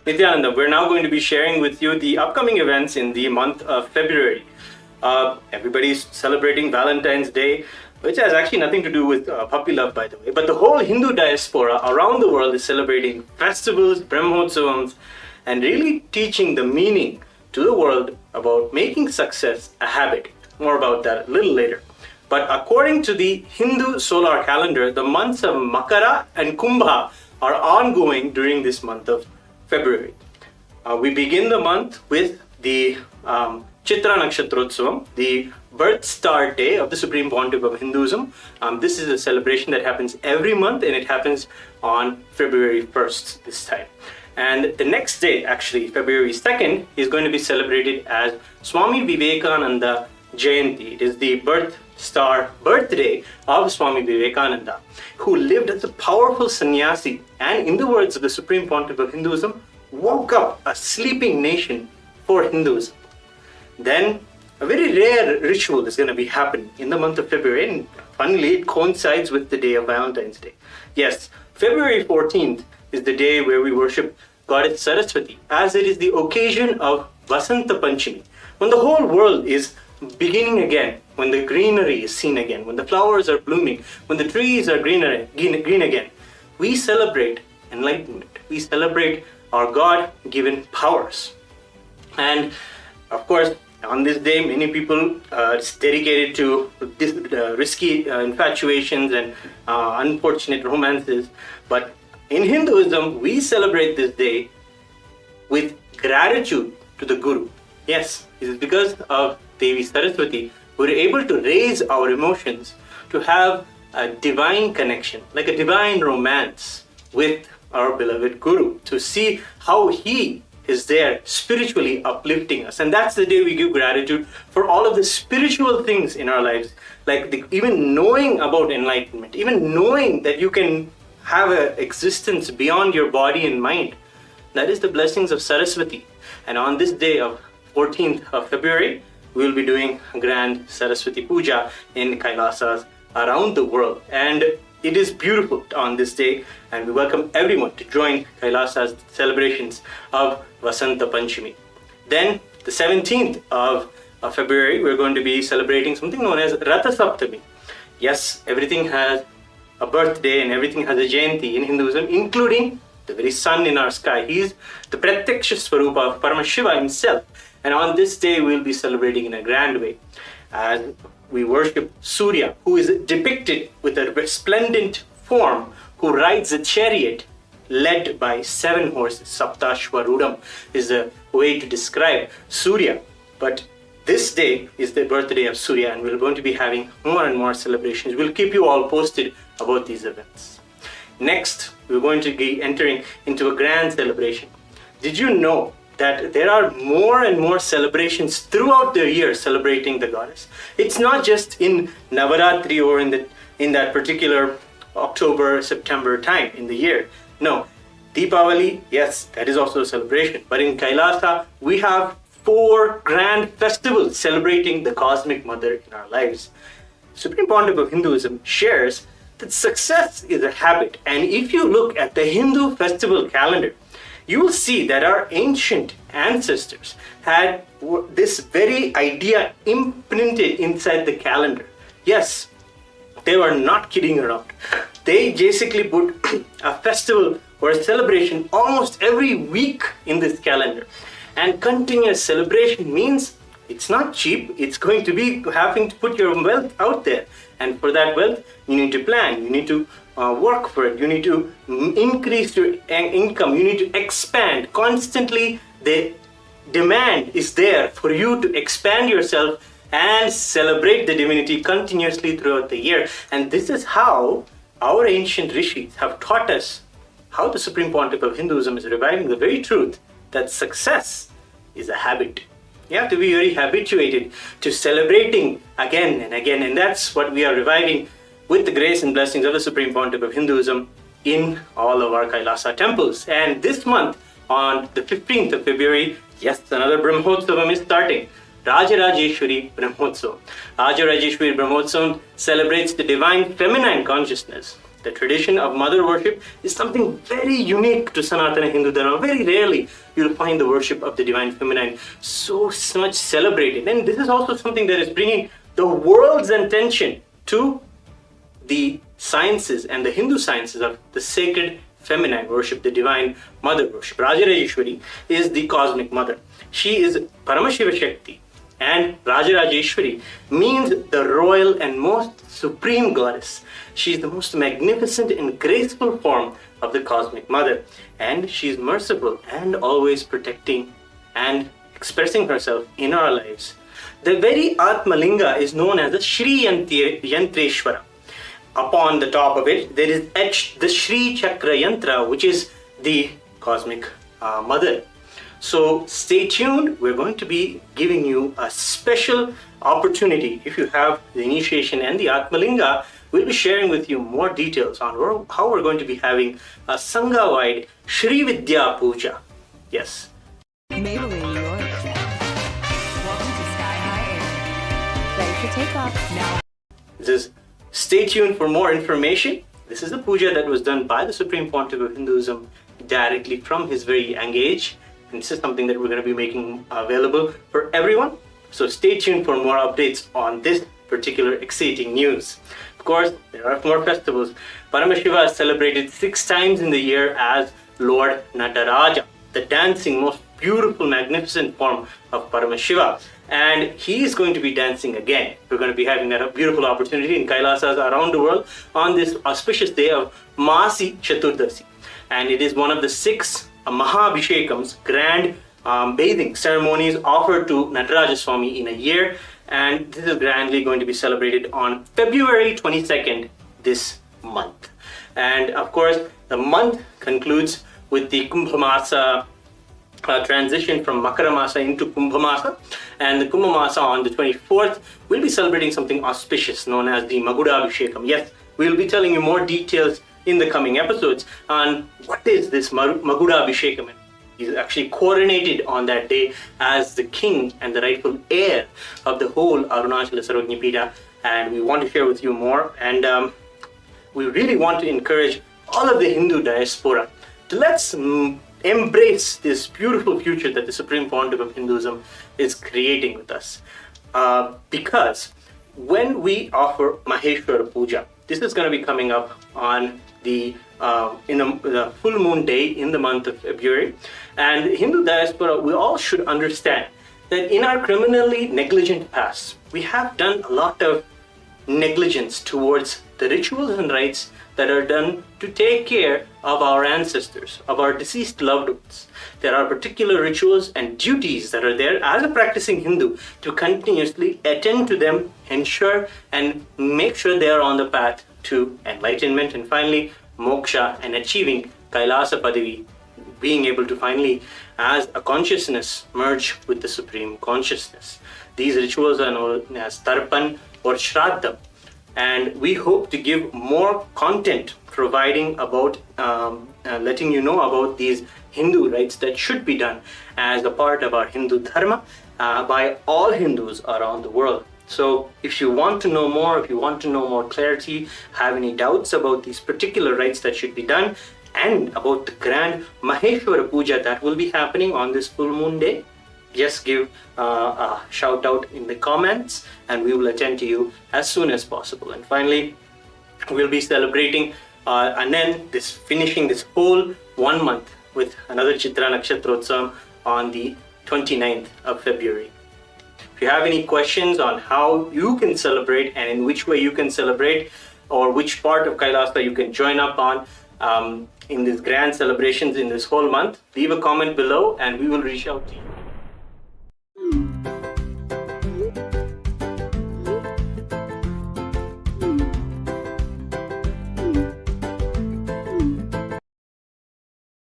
Nithyananda, we're now going to be sharing with you the upcoming events in the month of February. Everybody's celebrating Valentine's Day, which has actually nothing to do with puppy love, by the way. But the whole Hindu diaspora around the world is celebrating festivals, brahmotsavams, and really teaching the meaning to the world about making success a habit. More about that a little later. But according to the Hindu Solar Calendar, the months of Makara and Kumbha are ongoing during this month of February. We begin the month with the Chitra Nakshatrotsavam, the birth star day of the Supreme Pontiff of Hinduism. This is a celebration that happens every month, and it happens on February 1st this time. And the next day, actually, February 2nd, is going to be celebrated as Swami Vivekananda Jayanti. It is the birthday of Swami Vivekananda, who lived as a powerful sannyasi and, in the words of the Supreme Pontiff of Hinduism, woke up a sleeping nation for Hinduism. Then a very rare ritual is going to be happening in the month of February, and funnily it coincides with the day of Valentine's Day. Yes, February 14th is the day where we worship Goddess Saraswati, as it is the occasion of Vasanta Panchami, when the whole world is beginning again, when the greenery is seen again, when the flowers are blooming, when the trees are green again. We celebrate enlightenment. We celebrate our God-given powers. And of course, on this day, many people it's dedicated to risky infatuations and unfortunate romances. But in Hinduism, we celebrate this day with gratitude to the Guru. Yes, it is because of Devi Saraswati we're able to raise our emotions to have a divine connection, like a divine romance with our beloved Guru, to see how he is there spiritually uplifting us. And that's the day we give gratitude for all of the spiritual things in our lives, like even knowing about enlightenment, even knowing that you can have an existence beyond your body and mind. That is the blessings of Saraswati. And on this day of 14th of February, we will be doing grand Saraswati Puja in Kailasas around the world. And it is beautiful on this day, and we welcome everyone to join Kailasa's celebrations of Vasanta Panchami. Then, the 17th of February, we're going to be celebrating something known as Ratha Saptami. Yes, everything has a birthday and everything has a Jayanti in Hinduism, including the very sun in our sky. He is the Pratyaksha Swarupa of Paramashiva himself. And on this day, we'll be celebrating in a grand way as we worship Surya, who is depicted with a resplendent form, who rides a chariot led by 7 horses. Saptashvarudam is a way to describe Surya. But this day is the birthday of Surya, and we're going to be having more and more celebrations. We'll keep you all posted about these events. Next, we're going to be entering into a grand celebration. Did you know that there are more and more celebrations throughout the year celebrating the goddess? It's not just in Navaratri or in that particular October, September time in the year. No, Deepavali, yes, that is also a celebration. But in Kailasa, we have 4 grand festivals celebrating the cosmic mother in our lives. Supreme Pontiff of Hinduism shares that success is a habit. And if you look at the Hindu festival calendar, you will see that our ancient ancestors had this very idea imprinted inside the calendar. Yes, they were not kidding around. They basically put a festival or a celebration almost every week in this calendar. And continuous celebration means it's not cheap. It's going to be having to put your wealth out there. And for that wealth, you need to plan. You need to work for it. You need to increase your income. You need to expand. Constantly, the demand is there for you to expand yourself and celebrate the divinity continuously throughout the year. And this is how our ancient rishis have taught us how the Supreme Pontiff of Hinduism is reviving the very truth that success is a habit. You have to be very habituated to celebrating again and again. And that's what we are reviving with the grace and blessings of the Supreme Pontiff of Hinduism in all of our Kailasa temples. And this month, on the 15th of February, yes, another Brahmotsavam is starting. Rajarajeshwari Brahmotsavam. Rajarajeshwari Brahmotsavam celebrates the divine feminine consciousness. The tradition of mother worship is something very unique to Sanatana Hindu Dharma. Very rarely you'll find the worship of the divine feminine so much celebrated. And this is also something that is bringing the world's attention to the sciences and the Hindu sciences of the sacred feminine worship, the divine mother worship. Rajarajeshwari is the cosmic mother. She is Paramashiva Shakti, and Rajarajeshwari means the royal and most supreme goddess. She is the most magnificent and graceful form of the cosmic mother, and she is merciful and always protecting and expressing herself in our lives. The very Atmalinga is known as the Shri Yantreshwara. Upon the top of it, there is etched the Shri Chakra Yantra, which is the cosmic mother. So stay tuned. We're going to be giving you a special opportunity. If you have the initiation and the Atmalinga, we'll be sharing with you more details on how we're going to be having a Sangha-wide Shri Vidya Puja. Yes. Maybelline, New York. Welcome to Sky High Air. Ready for takeoff now. Stay tuned for more information. This is the puja that was done by the Supreme Pontiff of Hinduism directly from his very young age. And this is something that we're going to be making available for everyone. So stay tuned for more updates on this particular exciting news. Of course, there are more festivals. Paramashiva is celebrated 6 times in the year as Lord Nataraja, the dancing, most beautiful, magnificent form of Paramashiva. And he is going to be dancing again. We're going to be having that beautiful opportunity in Kailasas around the world on this auspicious day of Masi Chaturdasi. And it is one of the 6 Mahabhishekams, grand bathing ceremonies offered to Nataraja Swami in a year. And this is grandly going to be celebrated on February 22nd this month. And of course, the month concludes with the Kumbha Masa transition from Makara Masa into Kumbha Masa, and the Kumbha Masa on the 24th we'll be celebrating something auspicious known as the Maguda Abhishekam. Yes, we'll be telling you more details in the coming episodes on what is this Maguda Abhishekam. He's actually coronated on that day as the king and the rightful heir of the whole Arunachala Sarvajñapita, and we want to share with you more. And we really want to encourage all of the Hindu diaspora to let's embrace this beautiful future that the Supreme Pontiff of Hinduism is creating with us. Because when we offer Maheshwara Puja, this is going to be coming up on the full moon day in the month of February. And Hindu diaspora, we all should understand that in our criminally negligent past, we have done a lot of negligence towards the rituals and rites that are done to take care of our ancestors, of our deceased loved ones. There are particular rituals and duties that are there as a practicing Hindu to continuously attend to them, ensure and make sure they are on the path to enlightenment and finally moksha and achieving Kailasa Padavi, being able to finally, as a consciousness, merge with the Supreme Consciousness. These rituals are known as Tarpan or Shraddha, and we hope to give more content providing about letting you know about these Hindu rites that should be done as a part of our Hindu Dharma by all Hindus around the world. So if you want to know more, if you want to know more clarity, have any doubts about these particular rites that should be done, and about the grand Maheshwara Puja that will be happening on this full moon day, just give a shout out in the comments and we will attend to you as soon as possible. And finally, we'll be celebrating and then finishing this whole 1 month with another Chitra Nakshatrotsam on the 29th of February. If you have any questions on how you can celebrate and in which way you can celebrate, or which part of Kailasa you can join up on in these grand celebrations in this whole month, leave a comment below and we will reach out to you.